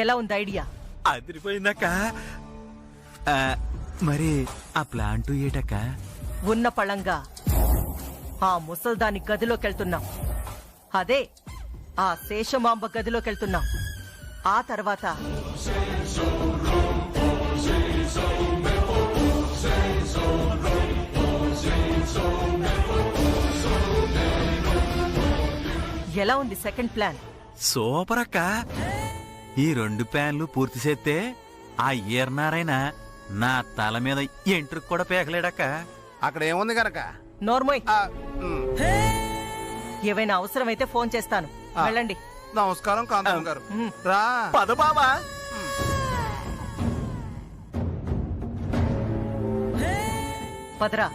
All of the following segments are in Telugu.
ఎలా ఉంది ఐడియా? అదిరిపోయిందక్క. మరి ఆ ప్లాంటు ఏటక్క? ఉన్న పళంగా ఆ ముసల్దాని గదిలోకెళ్తున్నాం. అదే ఆ శేషమాంబ గదిలోకెళ్తున్నాం. ఆ తర్వాత ఎలా ఉంది సెకండ్ ప్లాన్? సూపర్ అక్క. ఈ 2 ప్లాన్లు పూర్తి చేస్తే ఆ ఈర్నారాయణ నా తల మీద ఎంట్రుకు కూడా పేకలేడక్క. అక్కడ ఏముంది గనక? నోర్మోయ్, ఏవైనా అవసరమైతే ఫోన్ చేస్తాను. వెళ్ళండి. నమస్కారం కాంతం గారు. రా పద బావా. పదరా.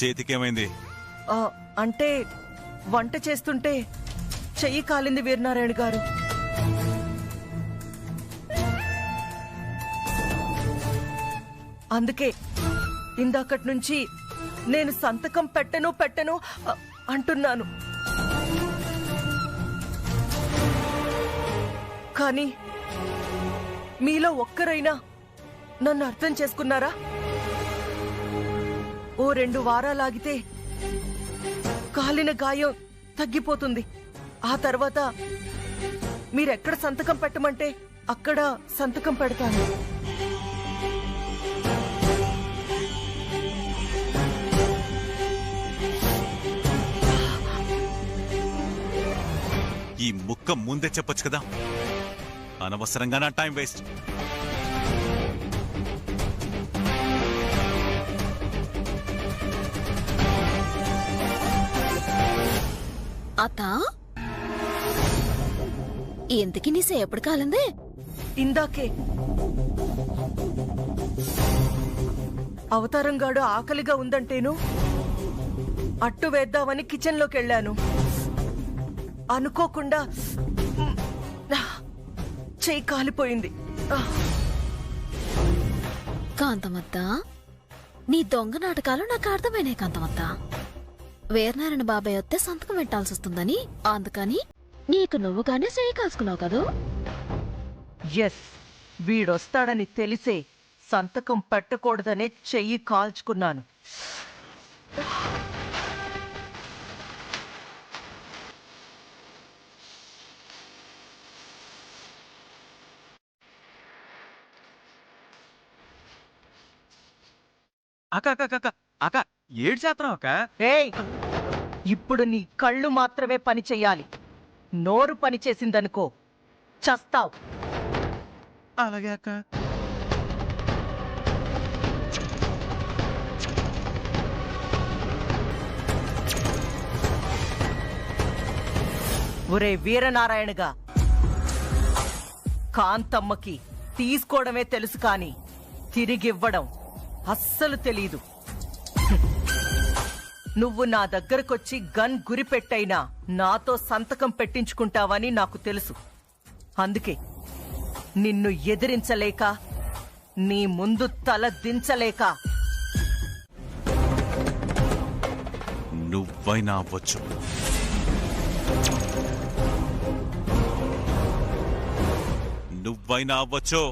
చేతికేమైంది? అంటే వంట చేస్తుంటే చెయ్యి కాలింది వీరనారాయణ గారు. అందుకే ఇందాకటి నుంచి నేను సంతకం పెట్టను అంటున్నాను. కానీ మీలో ఒక్కరైనా నన్ను అర్థం చేసుకున్నారా? ఓ 2 వారాలాగితే కాలిన గాయం తగ్గిపోతుంది. ఆ తర్వాత మీరెక్కడ సంతకం పెట్టమంటే అక్కడ సంతకం పెడతాను. ఈ ముక్క ముందే చెప్పొచ్చు కదా, అనవసరంగా నా టైం వేస్ట్. అత్తా, ఎందుకు నీ సేపటి కాలందే? ఇందాకే అవతారంగాడు ఆకలిగా ఉందంటేను అట్టు వేద్దామని కిచెన్లోకి వెళ్ళాను. అనుకోకుండా చెయ్యి కాలిపోయింది. కాంతమత్తా, నీ దొంగ నాటకాలు నాకు అర్థమైనాయి కాంతమత్తా. వీరనారాయణ బాబాయ్ వస్తే సంతకం పెట్టాల్సి వస్తుందని, అందుకని నీకు నువ్వుగానే చేయి కాసుకున్నావు కదూ? ఎస్, వీడొస్తాడని తెలిసే సంతకం పెట్టకూడదనే చెయ్యి కాల్చుకున్నాను. అక్క అక్క అక్క అక్క ఏడు చేస్తున్నావు అక్క? ఏయ్, ఇప్పుడు నీ కళ్ళు మాత్రమే పని చెయ్యాలి. నోరు పని చేసిందనుకో చస్తావు. అలాగే అక్క. ఒరే వీరనారాయణగా, కాంతమ్మకి తీసుకోవడమే తెలుసు కాని తిరిగివ్వడం అస్సలు తెలీదు. నువ్వు నా దగ్గరకొచ్చి గన్ గురిపెట్టైనా నాతో సంతకం పెట్టించుకుంటావని నాకు తెలుసు. అందుకే నిన్ను ఎదిరించలేక, నీ ముందు తల దించలేక నువ్వైనా అవ్వచ్చు. నువ్వైనా అవ్వచ్చు.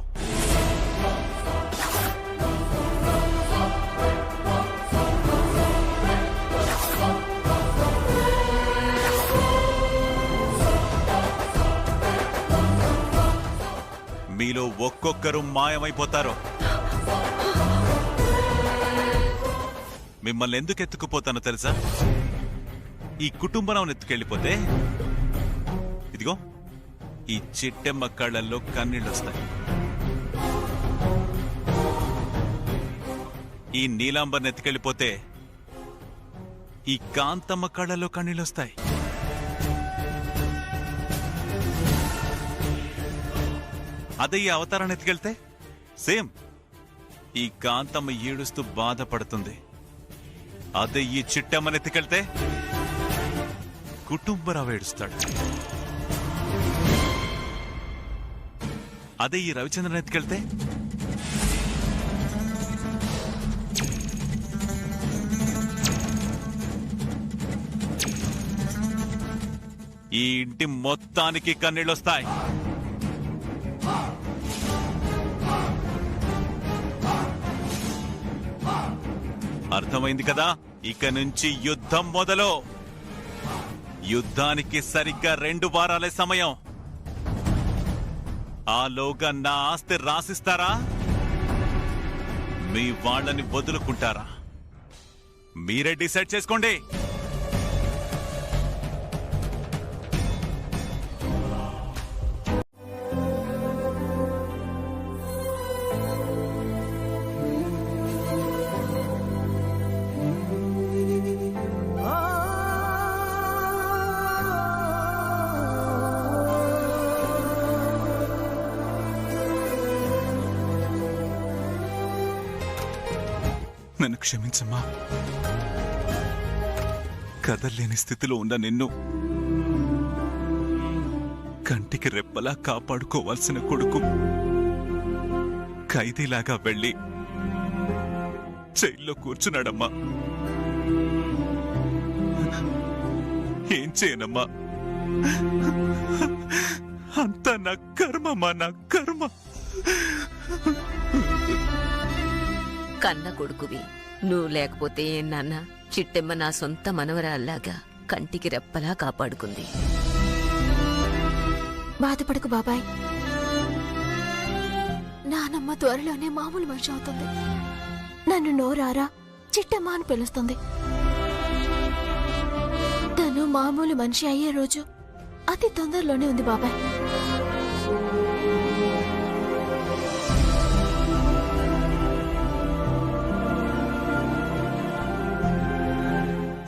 మీలో ఒక్కొక్కరు మాయమైపోతారు. మిమ్మల్ని ఎందుకు ఎత్తుకుపోతానో తెలుసా? ఈ కుటుంబం ఎత్తుకెళ్ళిపోతే ఇదిగో ఈ చిట్టెమ్మ కళ్ళల్లో కన్నీళ్ళొస్తాయి. ఈ నీలాంబర్ని ఎత్తుకెళ్ళిపోతే ఈ కాంతమ్మ కళ్ళల్లో కన్నీళ్ళొస్తాయి. అదే ఈ అవతారాన్ని ఎత్తుకెళ్తే సేమ్ ఈ కాంతమ్మ ఏడుస్తూ బాధపడుతుంది. అదే ఈ చిట్టమ్మని ఎత్తుకెళ్తే కుటుంబరావు ఏడుస్తాడు. అదే ఈ రవిచంద్రన్ ఎత్తుకెళ్తే ఈ ఇంటి మొత్తానికి కన్నీళ్ళొస్తాయి. అర్థమైంది కదా? ఇక నుంచి యుద్ధం మొదలు. యుద్ధానికి సరిగ్గా 2 వారాలే సమయం. ఆలోగా నా ఆస్తి రాసిస్తారా, మీ వాళ్ళని వదులుకుంటారా? మీరే డిసైడ్ చేసుకోండి. నన్ను క్షమించమ్మా. కదల్లేని స్థితిలో ఉన్న నిన్ను కంటికి రెప్పలా కాపాడుకోవాల్సిన కొడుకు ఖైదీలాగా వెళ్ళి జైల్లో కూర్చున్నాడమ్మా. ఏం చేయనమ్మా? అంతా నా కర్మమ్మా, నా కర్మ. కన్న కొడుకువి నువ్వు లేకపోతే ఏం నాన్న? చిట్టెమ్మ నా సొంత మనవరాల్లాగా కంటికి రెప్పలా కాపాడుకుంది. బాధపడకు బాబాయ్, నానమ్మ త్వరలోనే మామూలు మనిషి అవుతుంది. నన్ను నోరారా చిట్టమ్మ అని పిలుస్తుంది. తను మామూలు మనిషి అయ్యే రోజు అతి తొందరలోనే ఉంది బాబాయ్.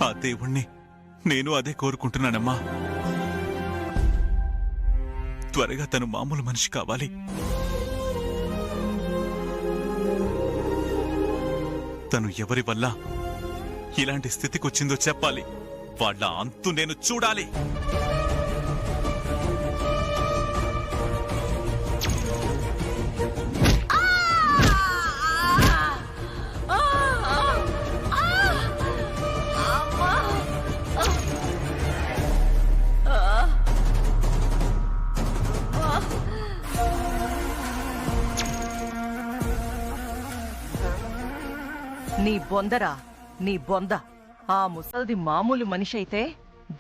ఆ దేవుణ్ణి నేను అదే కోరుకుంటున్నానమ్మా. త్వరగా తను మామూలు మనిషి కావాలి. తను ఎవరి వల్ల ఇలాంటి స్థితికొచ్చిందో చెప్పాలి. వాళ్ళ అంతు నేను చూడాలి. నీ బొందరా, నీ బొంద. ఆ ముసల్ది మామూలు మనిషి అయితే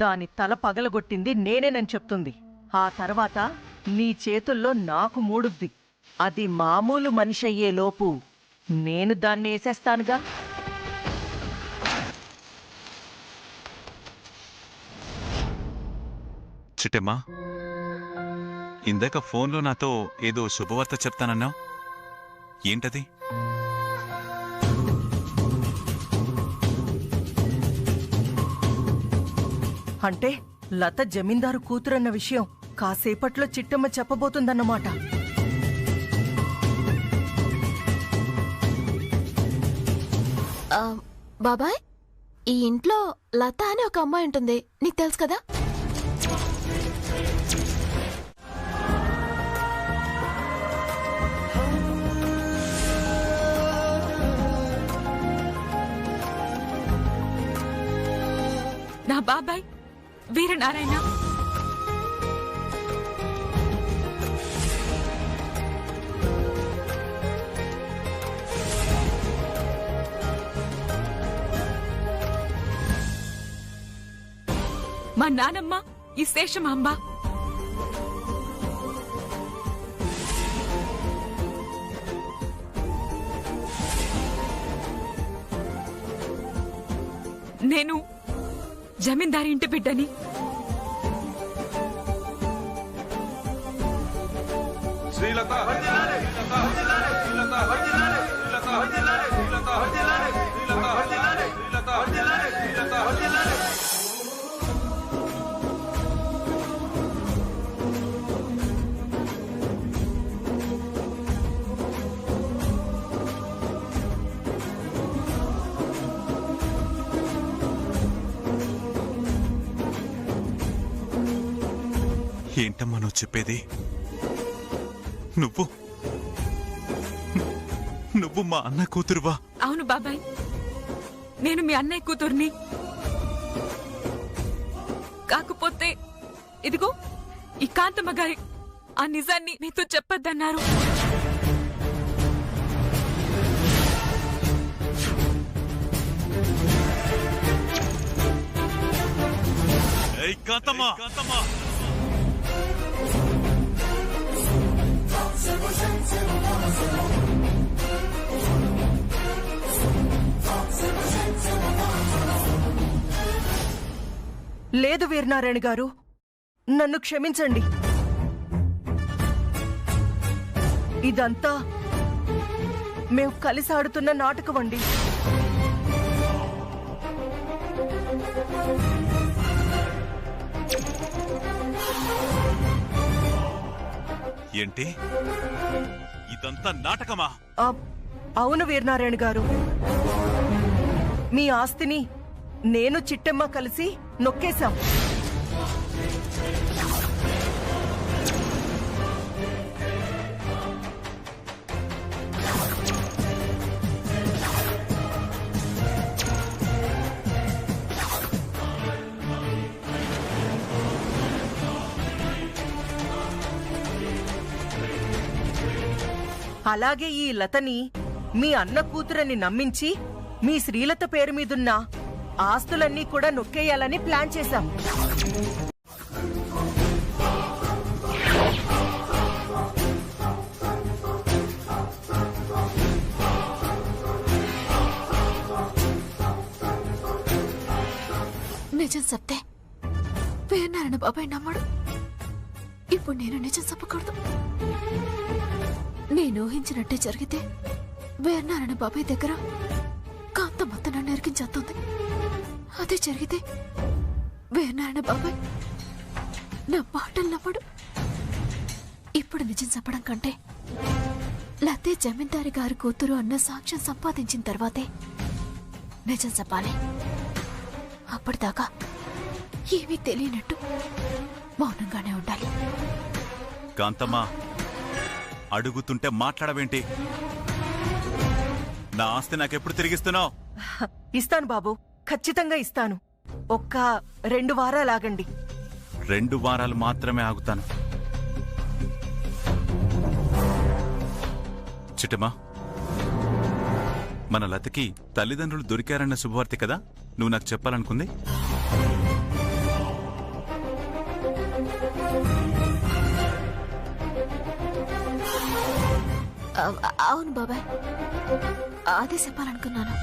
దాని తల పగలగొట్టింది నేనేనని చెప్తుంది. ఆ తర్వాత నీ చేతుల్లో నాకు మూడుద్ది. అది మామూలు మనిషి అయ్యే లోపు నేను దాన్ని వేసేస్తానుగా. చిట్టమ్మా, ఇందాక ఫోన్లో నాతో ఏదో శుభవార్త చెప్తానన్నావు. ఏంటది? అంటే లత జమీందారు కూతురన్న విషయం కాసేపట్లో చిట్టమ్మ చెప్పబోతుందన్నమాట. బాబాయ్, ఈ ఇంట్లో లత అని ఒక అమ్మాయి ఉంటుంది, నీకు తెలుసు కదా? నా బాబాయ్ వీరనారాయణ. మా నానమ్మ ఈ శేషమాంబ. నేను జమీందారి ఇంటి బిడ్డని. ఏంటమ్మా నువ్వు చెప్పేది? నువ్వు నువ్వు మా అన్న కూతురువా? అవును బాబాయ్, నేను మీ అన్నయ్య కూతుర్ని. కాకపోతే ఇదిగో ఈ కాంతమ్మ గారి ఆ నిజాన్ని మీతో చెప్పొద్దన్నారు. ఏయ్ కాంతమ్మ! లేదు వీరనారాయణ గారు, నన్ను క్షమించండి. ఇదంతా మేము కలిసి ఆడుతున్న నాటకం అండి. ఏంటి ఇదంతా నాటకమా? అవును వీరనారాయణ గారు, మీ ఆస్తిని నేను చిట్టమ్మ కలిసి నొక్కేశాం. అలాగే ఈ లతని మీ అన్న కూతురని నమ్మించి మీ శ్రీలత పేరు మీదున్న ఆస్తులన్నీ కూడా నొక్కేయాలని ప్లాన్ చేశాం. నిజం చెప్తే వీరనారాయణ బాబాయ్ నమ్మడు. ఇప్పుడు నేను నిజం చెప్పకూడదు. నేను ఊహించినట్టే జరిగితే వీరనారాయణ బాబాయ్ దగ్గర కాంతమ్మ నన్ను ఎరికించేస్తుంది. అదే జరిగితే వీరనారాయణ బాబాయ్ నా మాటలు నమ్మడు. ఇప్పుడు నిజం చెప్పడం కంటే లతే జమీందారి గారి కూతురు అన్న సాక్ష్యం సంపాదించిన తర్వాతే నిజం చెప్పాలి. అప్పటిదాకా ఏమీ తెలియనట్టు మౌనంగానే ఉండాలి. కాంతమ్మ, అడుగుతుంటే మాట్లాడవేంటి? నా ఆస్తి నాకెప్పుడు తిరిగిస్తున్నావు? ఇస్తాను బాబు, ఖచ్చితంగా ఇస్తాను. ఒక్క 2 వారాలు ఆగండి. 2 వారాలు మాత్రమే ఆగుతాను. చిట్టమ్మా, మన లతకి తల్లిదండ్రులు దొరికారన్న శుభవార్త కదా నువ్వు నాకు చెప్పాలనుకుంది? అవును బాబాయ్, అదే చెప్పాలనుకున్నాను.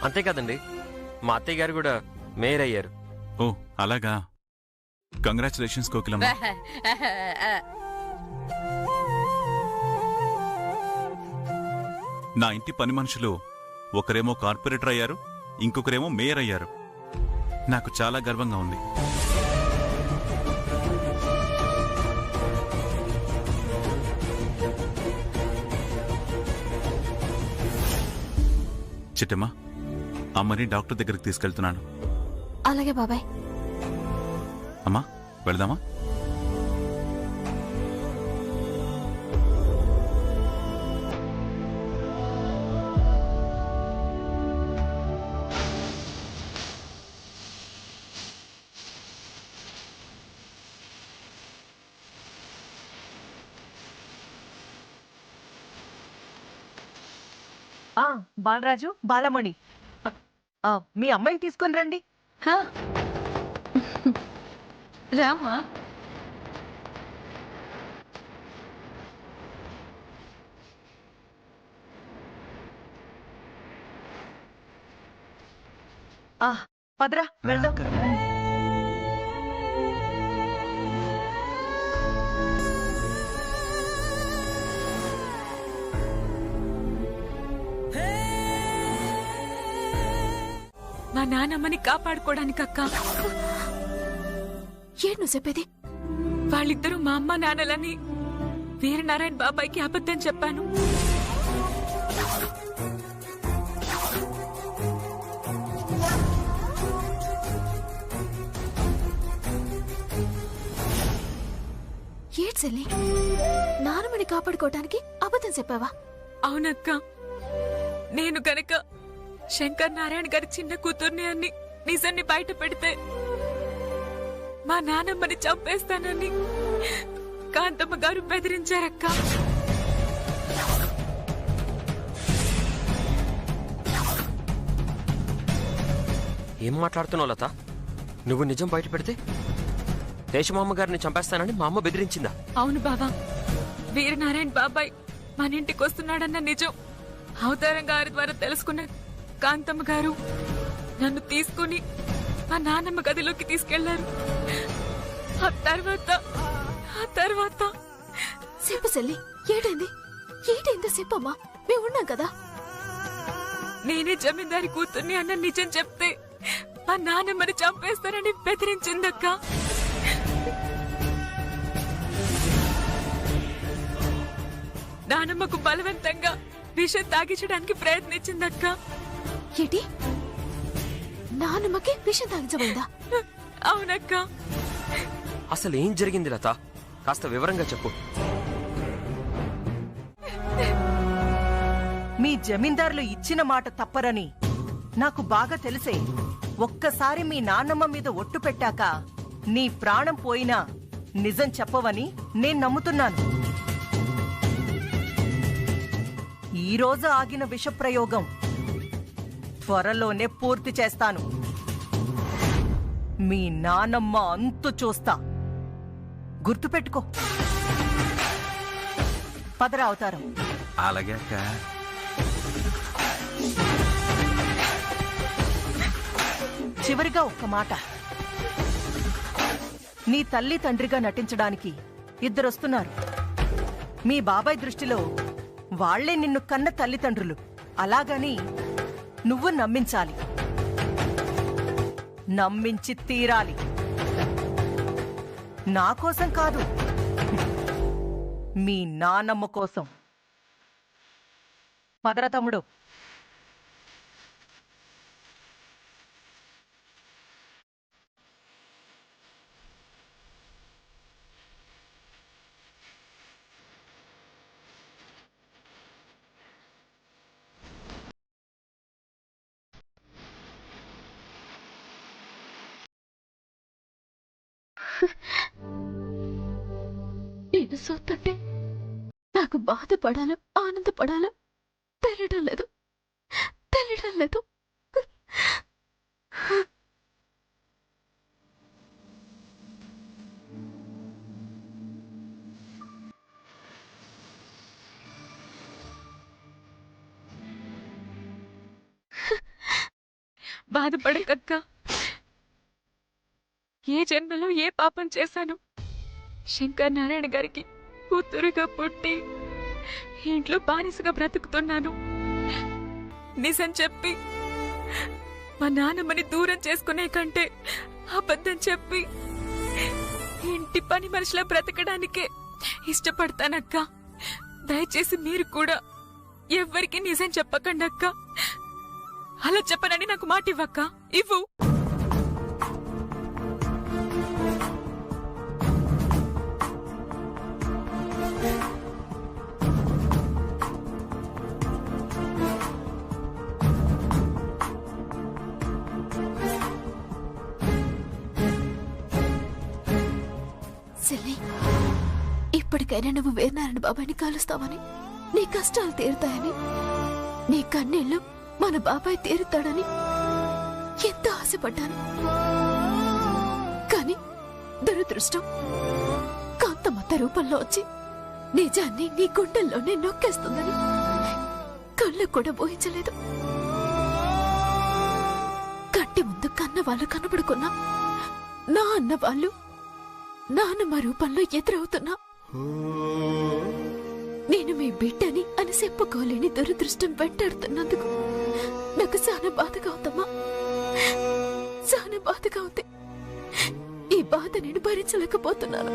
అంతే కదండి, మా అత్తయ్య గారు కూడా మేయర్ అయ్యారు. ఓ అలాగా, కంగ్రాచులేషన్స్ కోకిలమ్మ. నా ఇంటి పని మనుషులు ఒకరేమో కార్పొరేటర్ అయ్యారు, ఇంకొకరేమో మేయర్ అయ్యారు. నాకు చాలా గర్వంగా ఉంది. చిట్టమ్మా, అమ్మని డాక్టర్ దగ్గరికి తీసుకెళ్తున్నాను. అలాగే బాబాయ్. అమ్మా వెళదామా? బాలరాజు, బాలమణి, మీ అమ్మాయిని తీసుకొని రండి. రామా. పదరా వెళ్దాం. మా నానమ్మని కాపాడుకోవడానికి అక్క. ఏ నువ్వు చెప్పేది? వాళ్ళిద్దరూ మా అమ్మ నాన్నలని వీరనారాయణ బాబాయ్కి అబద్ధం చెప్పాను. ఏడ్చెల్లి, నానమ్మని కాపాడుకోవటానికి అబద్ధం చెప్పావా? అవునక్క, నేను గనక శంకర్ నారాయణ గారి చిన్న కూతుర్ని అని నిజాన్ని బయట పెడితే మా నానమ్మని చంపేస్తానని కాంతమ్మ గారు బెదిరించారక్క. ఏం మాట్లాడుతున్నావు లత? నువ్వు నిజం బయట పెడితే దేశమామ గారిని చంపేస్తానని మా అమ్మ బెదిరించిందా? అవును బాబా, వీరనారాయణ బాబాయ్ మన ఇంటికి వస్తున్నాడన్న నిజం అవతారం గారి ద్వారా తెలుసుకున్న కాంతమ్మ గారు నన్ను తీసుకుని మా నాన్నమ్మ గదిలోకి తీసుకెళ్లారు. ఆ తర్వాత చెప్పు చెల్లి, ఏటైంది? ఏటైందో చెప్పమ్మా, మేము ఉన్నాం కదా. నేనే జమీందారి కూతుర్ని అన్న నిజం చెప్తే మా నాన్నమ్మని చంపేస్తానని బెదిరించిందక్క. నానమ్మకు బలవంతంగా విషం తాగించడానికి ప్రయత్నించిందక్క. ఏటి, నానమ్మకి విషం తాగించబోయిందా? అవునక్క. అసలు ఏం జరిగింది లత? కాస్త వివరంగా చెప్పు. మీ జమీందారులు ఇచ్చిన మాట తప్పరని నాకు బాగా తెలిసే ఒక్కసారి మీ నాన్నమ్మ మీద ఒట్టు పెట్టాక నీ ప్రాణం పోయినా నిజం చెప్పవని నేను నమ్ముతున్నాను. ఈ రోజు ఆగిన విషప్రయోగం త్వరలోనే పూర్తి చేస్తాను. మీ నానమ్మ అంతు చూస్తా, గుర్తుపెట్టుకో. పదరా అవతారం. అలాగే అక్క. చివరిగా ఒక్క మాట. నీ తల్లి తండ్రిగా నటించడానికి ఇద్దరొస్తున్నారు. మీ బాబాయ్ దృష్టిలో వాళ్లే నిన్ను కన్న తల్లిదండ్రులు. అలాగని నువ్వు నమ్మించాలి, నమ్మించి తీరాలి. నా కోసం కాదు, మీ నానమ్మ కోసం. పదర తమ్ముడు. నేను సొత్తుంటే నాకు బాధపడాలో ఆనందపడాలో తెలియడం లేదు. బాధపడకక్క. ఏ జన్మలో ఏ పాపం చేశాను? శంకర్ నారాయణ గారికి కూతురుగా పుట్టి ఇంట్లో బానిసగా బ్రతుకుతున్నాను. నిజం చెప్పి మా నాన్నమ్మని దూరం చేసుకునే కంటే అబద్ధం చెప్పి ఇంటి పని మనిషిలా బ్రతకడానికే ఇష్టపడతానక్క. దయచేసి మీరు కూడా ఎవ్వరికి నిజం చెప్పకండి అక్క. అలా చెప్పనని నాకు మాట ఇవ్వక్క. ఇవ్వు. సిల్లి, ఇప్పటికైనా నువ్వు వీరనారాయణ బాబాయ్ని కలుస్తావని, నీ కష్టాలు తీరుతాయని, నీ కన్నీళ్లు మన బాబాయ్ తీరుతాడని ఎంతో ఆశపడ్డాను. కాని దురదృష్టం కాంతమ్మత్త రూపంలో వచ్చి నిజాన్ని నీ గుండెల్లోనే నొక్కేస్తుందని కళ్ళు కూడా ఊహించలేదు. కంటి ముందు కన్న వాళ్ళు కనబడుకున్నా నా అన్న వాళ్ళు నాన్నమ్మ రూపంలో ఎదురవుతున్నా నేను మీ బిడ్డని అని చెప్పుకోలేని దురదృష్టం వెంటాడుతున్నందుకు నాకు చాలా బాధగా ఉందమ్మా. చాలా బాధగా ఉంది. ఈ బాధ నేను భరించలేకపోతున్నాను.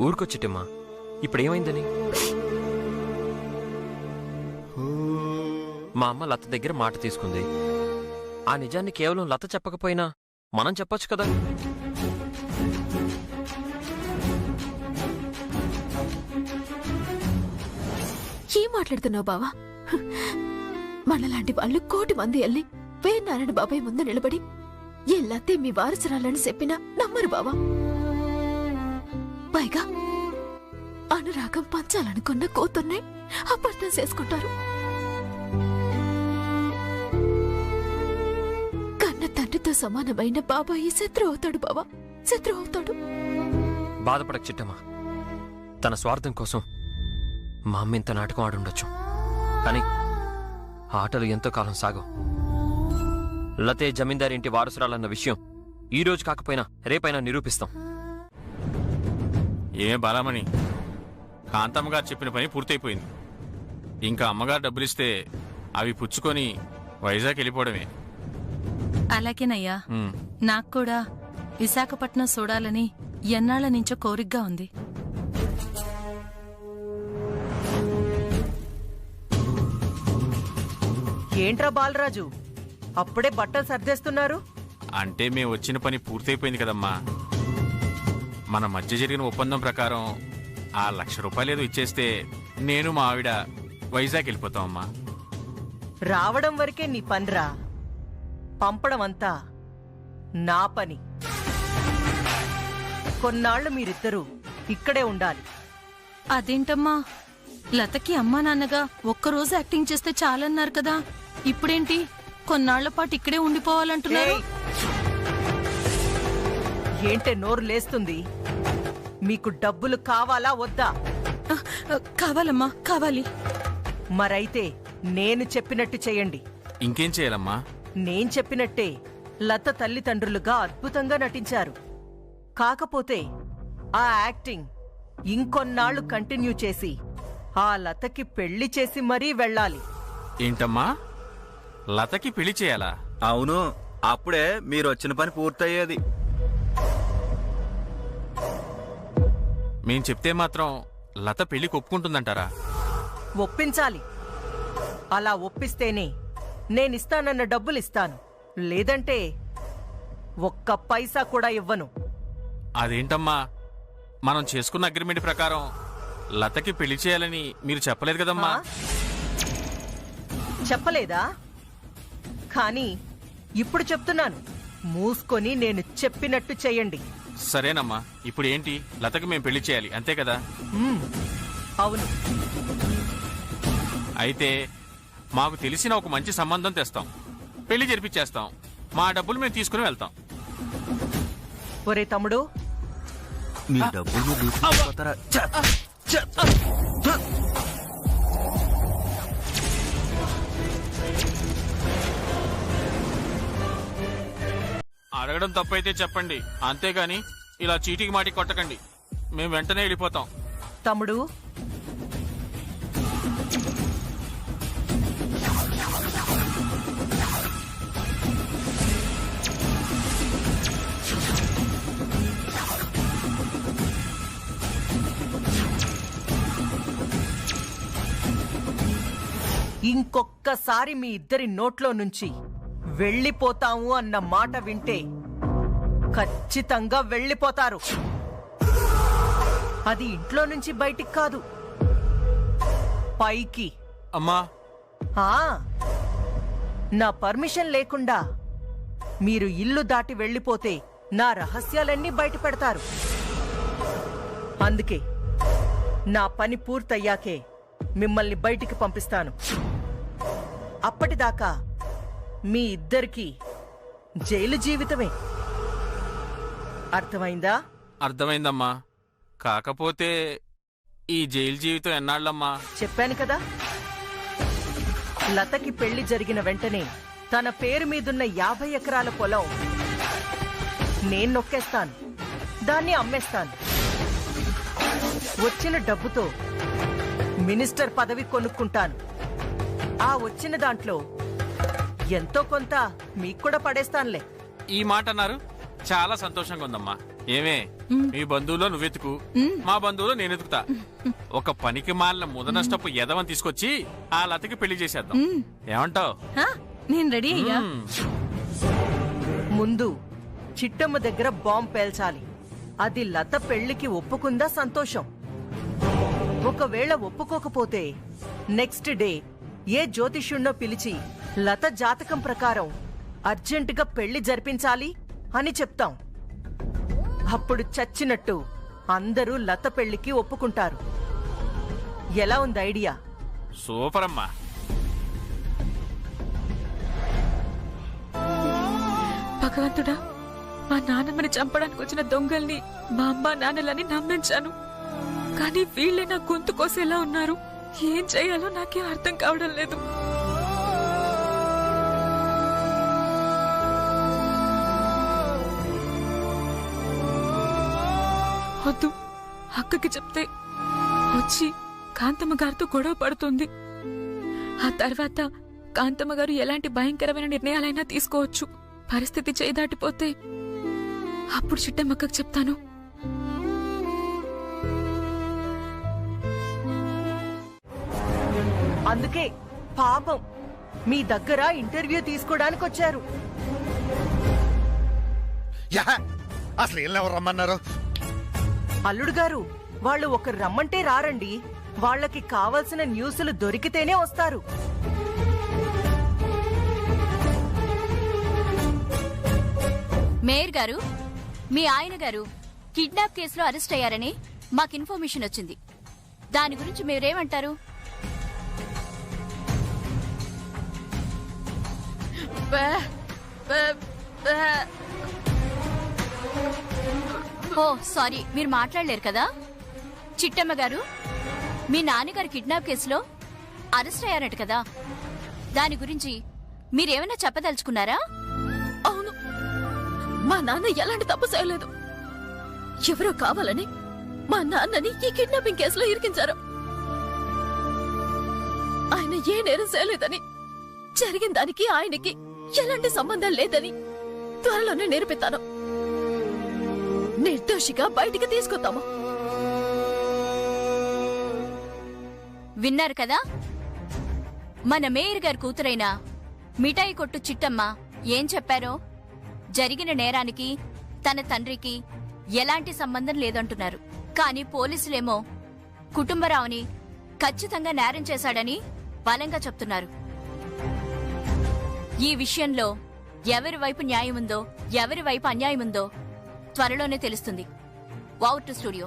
ఊరుకో చిట్టమ్మా, ఇప్పుడేమైందని? మా అమ్మ లత దగ్గర మాట తీసుకుంది. ఆ నిజాన్ని కేవలం లత చెప్పకపోయినా మనం చెప్పొచ్చు కదా. ఏం మాట్లాడుతున్నావు బావా? మనలాంటి వాళ్ళు 1,000,000 మంది వెళ్ళి వేర్నారాయణ బాబాయ్ ముందు నిలబడి ఎల్లతే మీ వారసురాలని చెప్పినా నమ్మరు బావా. పైగా అనురాగం పంచాలనుకున్న కూతుర్నే అపార్థం చేసుకుంటారు. కన్న తండ్రితో సమానమైన బాబాయి శత్రువు అవుతాడు బావా, శత్రువు అవుతాడు. బాధపడక చిట్టమ్మా, తన స్వార్థం కోసం మా అమ్మ ఇంత నాటకం ఆడుండొచ్చు, కానీ ఆటలు ఎంతో కాలం సాగవు. లతే జమీందారి ఇంటి వారసురాలన్న విషయం ఈ రోజు కాకపోయినా రేపైనా నిరూపిస్తాం. ఏ బాలమణి, కాంతమ్మ గారు చెప్పిన పని పూర్తయిపోయింది. ఇంకా అమ్మగారు డబ్బులిస్తే అవి పుచ్చుకొని వైజాగ్ వెళ్ళిపోవడమే. అలాగేనయ్యా, నాకు కూడా విశాఖపట్నం చూడాలని ఎన్నాళ్ల నుంచో కోరికగా ఉంది. ఏంట్రా బాలరాజు, అప్పుడే బట్టలు సర్దేస్తున్నారు? అంటే మేము వచ్చిన పని పూర్తయిపోయింది కదమ్మా. మన మధ్య జరిగిన ఒప్పందం ప్రకారం ఆ ₹1,00,000 ఏదో ఇచ్చేస్తే నేను మా ఆవిడ వైజాగ్ వెళ్ళిపోతామమ్మా. రావడం వరకే నీ పనిరా, పంపడం అంతా నా పని. కొన్నాళ్లు మీరిద్దరూ ఇక్కడే ఉండాలి. అదేంటమ్మా, లతకి అమ్మా నాన్నగా ఒక్కరోజు యాక్టింగ్ చేస్తే చాలన్నారు కదా, ఇప్పుడేంటి కొన్నాళ్ల పాటు ఇక్కడే ఉండిపోవాలంటున్నారు? ఏయ్! ఏంటే నోరు లేస్తుంది? మీకు డబ్బులు కావాలా వద్దా? కావాలమ్మా, కావాలి. మరైతే నేను చెప్పినట్టు చెయ్యండి. ఇంకేం చేయాలమ్మా? నేను చెప్పినట్టే లత తల్లిదండ్రులుగా అద్భుతంగా నటించారు. కాకపోతే ఆ యాక్టింగ్ ఇంకొన్నాళ్లు కంటిన్యూ చేసి ఆ లతకి పెళ్లి చేసి మరీ వెళ్ళాలి. ఏంటమ్మా, లతకి పెళ్లి చేయాలా? అవును, అప్పుడే మీరు వచ్చిన పని పూర్తయ్యేది. మేం చెప్తే మాత్రం లత పెళ్లికి ఒప్పుకుంటుందంటారా? ఒప్పించాలి. అలా ఒప్పిస్తేనే నేనిస్తానన్న డబ్బులిస్తాను, లేదంటే ఒక్క పైసా కూడా ఇవ్వను. అదేంటమ్మా, మనం చేసుకున్న అగ్రిమెంట్ ప్రకారం లతకి పెళ్లి చేయాలని మీరు చెప్పలేదు కదమ్మా. చెప్పలేదా? కానీ ఇప్పుడు చెప్తున్నాను, మూసుకొని నేను చెప్పినట్టు చెయ్యండి. సరేనమ్మా, ఇప్పుడు ఏంటి? లతకి మేము పెళ్లి చేయాలి అంతే కదా? అవును. అయితే మాకు తెలిసిన ఒక మంచి సంబంధం తెస్తాం, పెళ్లి జరిపించేస్తాం, మా డబ్బులు మేము తీసుకుని వెళ్తాం. ఒరే తమ్ముడు, మీ డబ్బులు మీరు తీసుకుపోతారా? అడగడం తప్పైతే చెప్పండి, అంతేగాని ఇలా చీటికి మాటికి కొట్టకండి. మేము వెంటనే వెళ్ళిపోతాం. తమ్ముడు, ఇంకొక్కసారి మీ ఇద్దరి నోట్లో నుంచి వెళ్ళిపోతాము అన్న మాట వింటే ఖచ్చితంగా వెళ్ళిపోతారు. అది ఇంట్లో నుంచి బయటికి కాదు, పైకి. అమ్మా, నా పర్మిషన్ లేకుండా మీరు ఇల్లు దాటి వెళ్ళిపోతే నా రహస్యాలన్నీ బయట పెడతారు. అందుకే నా పని పూర్తయ్యాకే మిమ్మల్ని బయటికి పంపిస్తాను. అప్పటిదాకా మీ ఇద్దరికి జైలు జీవితమే. అర్థమైందా? అర్థమైందమ్మా. కాకపోతే ఈ జైలు జీవితం ఎన్నాళ్ళమ్మా? చెప్పాను కదా, లతకి పెళ్లి జరిగిన వెంటనే తన పేరు మీదున్న 50 ఎకరాల పొలం నేను నొక్కేస్తాను, దాన్ని అమ్మేస్తాను. వచ్చిన డబ్బుతో మినిస్టర్ పదవి కొనుక్కుంటాను. ఆ వచ్చిన దాంట్లో ఎంతో కొంత మీకు కూడా పడేస్తానులే. ఈ మాట అన్నారు, చాలా సంతోషంగా ఉందమ్మా. ఏమే మ్. మీ బంధువులో నువ్వెతుకు మా బంధువులో నేను ఎతుకుతా ఒక పనికి మాలిన ముదనష్టపు ఎదవని తీసుకొచ్చి ఆ లతకి పెళ్లి చేసేద్దాం ఏమంటావ్? హా, నేను రెడీ అయ్యా. మ్. ముందు చిట్టమ్మ దగ్గర బాంబ్ పేల్చాలి. అది లత పెళ్లికి ఒప్పుకుందా సంతోషం. ఒకవేళ ఒప్పుకోకపోతే నెక్స్ట్ డే ఏ జ్యోతిష్యుణ్ణో పిలిచి లత జాతకం ప్రకారం అర్జెంటుగా పెళ్లి జరిపించాలి అని చెప్తాం. అప్పుడు చచ్చినట్టు అందరూ లత పెళ్లికి ఒప్పుకుంటారు. ఎలా ఉంది ఐడియా? సూపర్ అమ్మా. భగవంతుడా, మా నాన్నమ్మని చంపడానికి వచ్చిన దొంగల్ని మా అమ్మ నాన్నలని నమ్మించాను. కానీ వీళ్ళే నా గొంతు కోసేలా ఉన్నారు. ఏం చేయాలో నాకేం అర్థం కావడం లేదు. వద్దు, అక్కకి చెప్తే వచ్చి కాంతమ్మ గారితో గొడవ పడుతుంది. ఆ తర్వాత కాంతమ్మ గారు ఎలాంటి భయంకరమైన నిర్ణయాలైనా తీసుకోవచ్చు. పరిస్థితి చేయి దాటిపోతే అప్పుడు చిట్టమ్మక్కకు చెప్తాను. అందుకే పాపం మీ దగ్గర ఇంటర్వ్యూ తీసుకోవడానికి వచ్చారు. అసలు ఎవరు రమ్మన్నారు? అల్లుడు గారు, వాళ్ళు ఒకరు రమ్మంటే రారండి. వాళ్ళకి కావలసిన న్యూస్లు దొరికితేనే వస్తారు. మేయర్ గారు, మీ ఆయన గారు కిడ్నాప్ కేసులో అరెస్ట్ అయ్యారని మాకు ఇన్ఫర్మేషన్ వచ్చింది. దాని గురించి మీరేమంటారు? ఓ సారీ, మీరు మాట్లాడలేరు కదా. చిట్టమ్మ గారు, మీ నాన్నగారు కిడ్నాప్ కేసులో అరెస్ట్ అయ్యారట కదా, దాని గురించి మీరేమైనా చెప్పదలుచుకున్నారా? అవును, మా నాన్న ఎలాంటి తప్పు చేయలేదు. ఎవరో కావాలని మా నాన్నని ఈ కిడ్నాపింగ్ కేసులో ఇరికించారు. ఆయన ఏ నేరం చేయలేదని, జరిగిన దానికి ఆయనకి ఎలాంటి సంబంధం లేదని త్వరలోనే నిరూపిస్తాను. నిర్దోషిగా బయటికి తీసుకొస్తాము. విన్నారు కదా, మన మేయర్ గారి కూతురైన మిఠాయి కొట్టు చిట్టమ్మ ఏం చెప్పారో. జరిగిన నేరానికి తన తండ్రికి ఎలాంటి సంబంధం లేదంటున్నారు. కానీ పోలీసులేమో కుటుంబరావుని ఖచ్చితంగా నేరం చేశాడని బలంగా చెప్తున్నారు. ఈ విషయంలో ఎవరి వైపు న్యాయం ఉందో, ఎవరి వైపు అన్యాయం ఉందో త్వరలోనే తెలుస్తుంది. Wow to studio.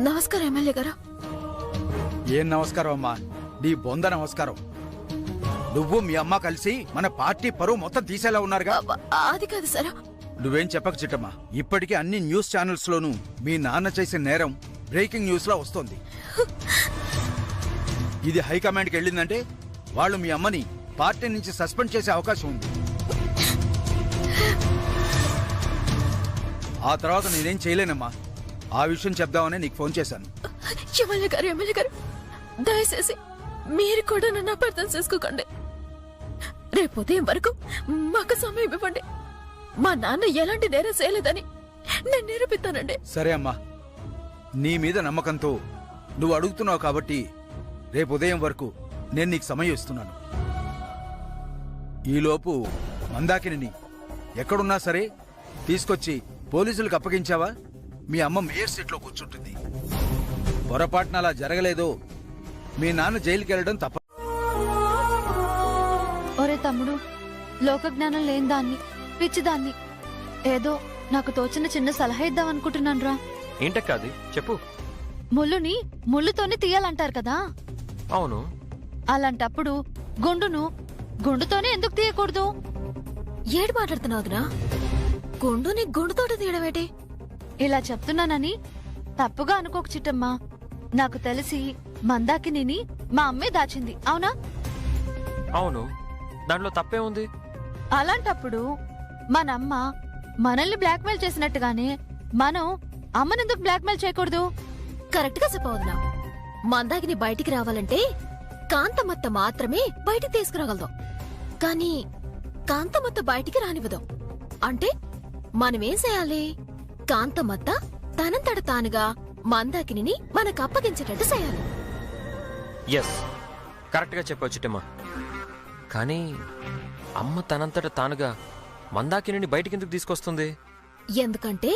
నమస్కారం ఎమ్మెల్యే గారు. ఏం నమస్కారం అమ్మా, నీ బొంద నమస్కారం. నువ్వు మీ అమ్మ కలిసి మన పార్టీ పరువు మొత్తం తీసేలా ఉన్నారుగా. అది కాదు సార్. నువ్వేం చెప్పక చిట్టమ్మా, ఇప్పటికే అన్ని న్యూస్ ఛానల్స్ లోనూ మీ నాన్న చేసిన నేరం బ్రేకింగ్ న్యూస్ లా వస్తోంది. ఇది హైకమాండ్కి వెళ్ళిందంటే వాళ్ళు మీ అమ్మని పార్టీ నుంచి సస్పెండ్ చేసే అవకాశం ఉంది. ఆ తర్వాత నేనేం చేయలేనమ్మా. ఆ విషయం చెప్దామని నీకు ఫోన్ చేశాను. ఎమ్మెల్యే గారు, దయచేసి మీరు కూడా నన్ను అపార్థం చేసుకోకండి. రేపు ఉదయం వరకు మాకు సమయం ఇవ్వండి. మా నాన్న ఎలాంటి నేరం చేయలేదని నేను నిరూపిస్తానండి. సరే అమ్మా, నీ మీద నమ్మకంతో నువ్వు అడుగుతున్నావు కాబట్టి రేపు ఉదయం వరకు నేను నీకు సమయం ఇస్తున్నాను. ఈలోపు మందాకిని ఎక్కడున్నా సరే తీసుకొచ్చి పోలీసులకు అప్పగించావా, మీ అమ్మ మేయర్ సీట్లో కూర్చుంటుంది. పొరపాటున అలా జరగలేదో మీ నాన్న జైలుకి వెళ్ళడం తప్ప. ఒరే తమ్ముడు, లోక జ్ఞానం లేని దాన్ని, పిచ్చిదాన్ని, ఏదో నాకు తోచిన చిన్న సలహా ఇద్దాం అనుకుంటున్నాను రా. ఏంటక్క అది? చెప్పు. ముళ్ళుని ముళ్ళుతోనే తీయాలంటారు కదా. అవును. అలాంటప్పుడు గుండును గుండుతోనే ఎందుకు తీయకూడదు? ఏడు మాట్లాడుతున్నావురా? గుండుని గుండుతోటి తీయడమేటి? ఇలా చెప్తున్నానని తప్పుగా అనుకోకు చిట్టమ్మా. నాకు తెలిసి మందాకిని మా అమ్మే దాచింది, అవునా? అవును, దాంట్లో తప్పే ఉంది. అలాంటప్పుడు మనమ్మ మనల్ని బ్లాక్మెయిల్ చేసినట్టుగానే మనం అమ్మనెందుకు బ్లాక్మెయిల్ చేయకూడదు? కరెక్ట్ గా చెప్పవద్దునా. మందాకిని బయటికి రావాలంటే కాంతమత్త మాత్రమే బయటికి తీసుకురాగలదు, కానీ కాంతమత్త బయటికి రానివ్వదు. అంటే మనమేం చేయాలి? కాంతమత్త తనంతట తానుగా మందాకిని మనకు అప్పగించేటట్టు చేయాలి. ఎస్, కరెక్ట్ గా చెప్పావు చిట్టమ్మా. కానీ అమ్మ తనంతట తానుగా మందాకిని బయటికి ఎందుకు తీసుకొస్తుంది? ఎందుకంటే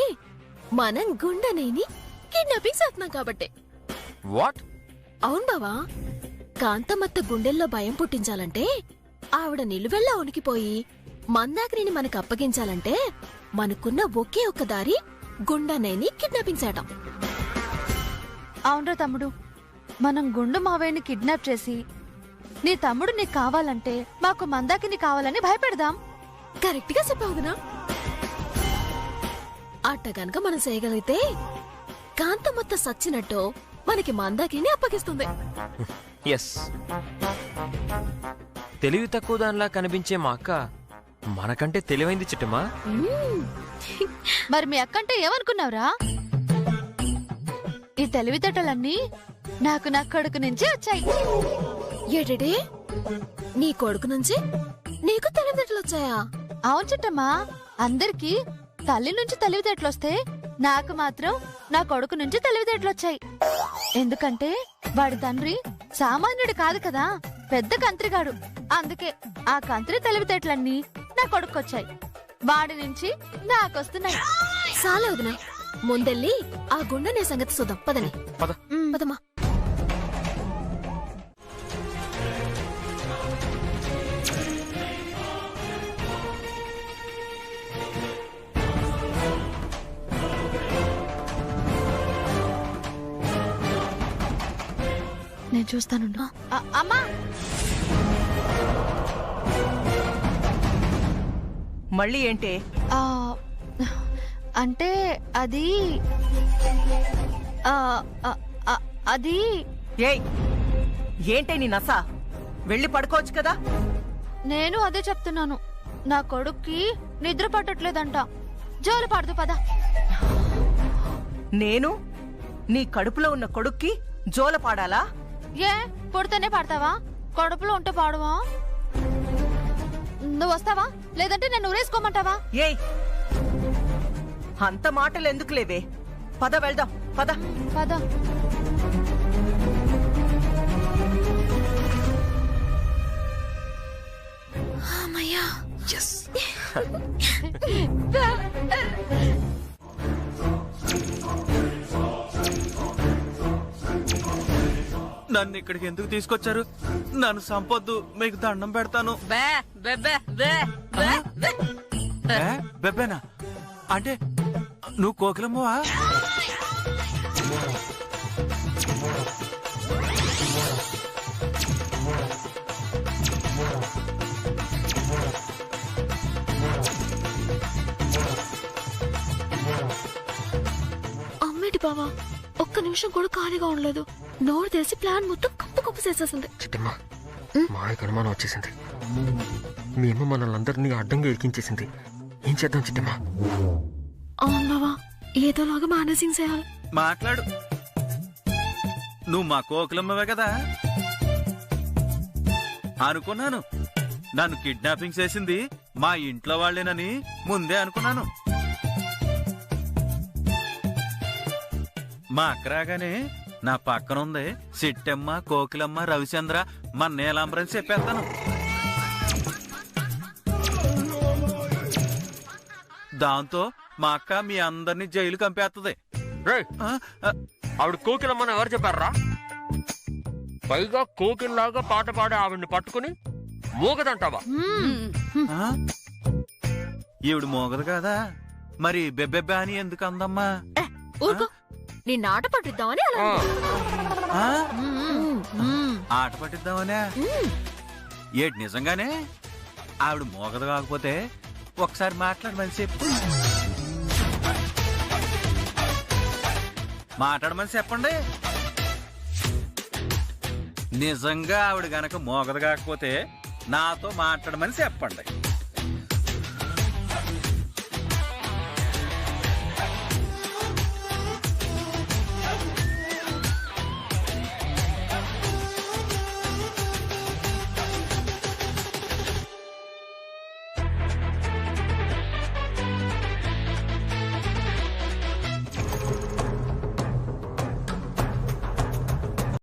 మనం గుండెనేని కిడ్నాపింగ్ చేస్తున్నాం కాబట్టి. వాట్? అవును బావా, కాంతమత్త గుండెల్లో భయం పుట్టించాలంటే, ఆవిడ నిలువెల్లా ఉనికిపోయి మందాకిని మనకు అప్పగించాలంటే మనకున్న ఒకే ఒక్క దారి గుండెనేని కిడ్నాపింగ్ చేయటం. అవునరా తమ్ముడు, మనం గుండు మావయ్యని కిడ్నాప్ చేసి నీ తమ్ముడు నీకు కావాలంటే మాకు మందాకిని కావాలని భయపెడదాం. కరెక్ట్ గా చెప్పవునా? అట్ట గనక మనం చేయగలిగితే కాంతమత్త సచ్చినట్టు మనకి మందాకిని అప్పగిస్తుంది. ఎస్, తెలివి తక్కువ దానిలా కనిపించే మా అక్క మనకంటే తెలివైంది చిట్టమ్మా. మరి మీ అక్కంటే ఏమనుకున్నావురా? ఈ తెలివితేటలన్నీ నాకు నా కొడుకు నుంచి వచ్చాయి. ఏటేటే, నీ కొడుకు నుంచి నీకు తెలివితేటలు వచ్చాయా? అవును చిట్టమ్మా, అందరికీ తల్లి నుంచి తెలివితేటలొస్తే నాకు మాత్రం నా కొడుకు నుంచి తెలివితేటలొచ్చాయి. ఎందుకంటే వాడి తండ్రి సామాన్యుడు కాదు కదా, పెద్ద కంత్రిగాడు. అందుకే ఆ కంత్రి తెలివితేటలన్నీ నా కొడుకొచ్చాయి. వాడి నుంచి నాకొస్తున్నాయి. సాలే వదినా, ముందెళ్ళి ఆ గుండెనే సంగతి చూద్దాం. పదని పదమ్మా. నేను చూస్తాను. అమ్మా, మళ్ళీ ఏంటే? అంటే అది అది ఏయ్, ఏంటే నీ నస? వెళ్ళి పడుకోవచ్చు కదా. నేను అదే చెప్తున్నాను. నా కొడుక్కి నిద్ర పట్టట్లేదంట. జోలు పడదు పద. నేను నీ కడుపులో ఉన్న కొడుక్కి జోల పాడాలా? ఏ పుడితేనే పాడతావా? కడుపులో ఉంటే పాడవా? నువ్వు వస్తావా, లేదంటే నేను ఊరేసుకోమంటావా? ఏయ్, అంత మాటలు ఎందుకు లేవే? పద వెళ్దాం, పద పద. అమ్మయ్యా. నన్ను ఇక్కడికి ఎందుకు తీసుకొచ్చారు? నన్ను సంపొద్దు, మీకు దండం పెడతాను. బెబ్బేనా? అంటే నువ్వు కోకిలమ్మవా? అమ్మేటి బావా, ఒక్క నిమిషం కూడా ఖాళీగా ఉండలేదు. నోరు తెలిసి ప్లాన్ మొత్తం కప్పు కప్పు చేసేసింది. చిట్టమ్మా, మాయకు అనుమానం వచ్చేసింది. మీ అమ్మ మనల్ని అడ్డంగా ఇరికించేసింది. ఏం చేద్దాం చిట్టమ్మా? అవును బావా, ఏదోలాగా మేనేజింగ్ చేయాలి. మాట్లాడు. నువ్వు మా కోకిలమ్మవే కదా అనుకున్నాను. నన్ను కిడ్నాపింగ్ చేసింది మా ఇంట్లో వాళ్ళేనని ముందే అనుకున్నాను. మా అక్క రాగానే నా పక్కనుంది సిట్టమ్మ, కోకిలమ్మ, రవిచంద్ర, మా నీలాంబరని చెప్పేస్తాను. దాంతో మా అక్క మీ అందరినీ జైలు కంపేస్తుంది. ఆవిడ కోకిలమ్మని ఎవరు చెప్పారా? పైగా కోకిల్లాగా పాట పాడే ఆవిడ్ని పట్టుకుని మూగదంటావా? ఈవిడ మోగదు కదా, మరి బెబ్బెబ్బే అని ఎందుకు అందమ్మా? ఊరుకో, నీ నాట పట్టిద్దామని అలా. ఆట పట్టిద్దామనే? ఏటి నిజంగానే? ఆవిడ మోగదు కాకపోతే ఒకసారి మాట్లాడమని చెప్పు. మాట్లాడమని చెప్పండి. నిజంగా ఆవిడ గనక మోగదు కాకపోతే నాతో మాట్లాడమని చెప్పండి.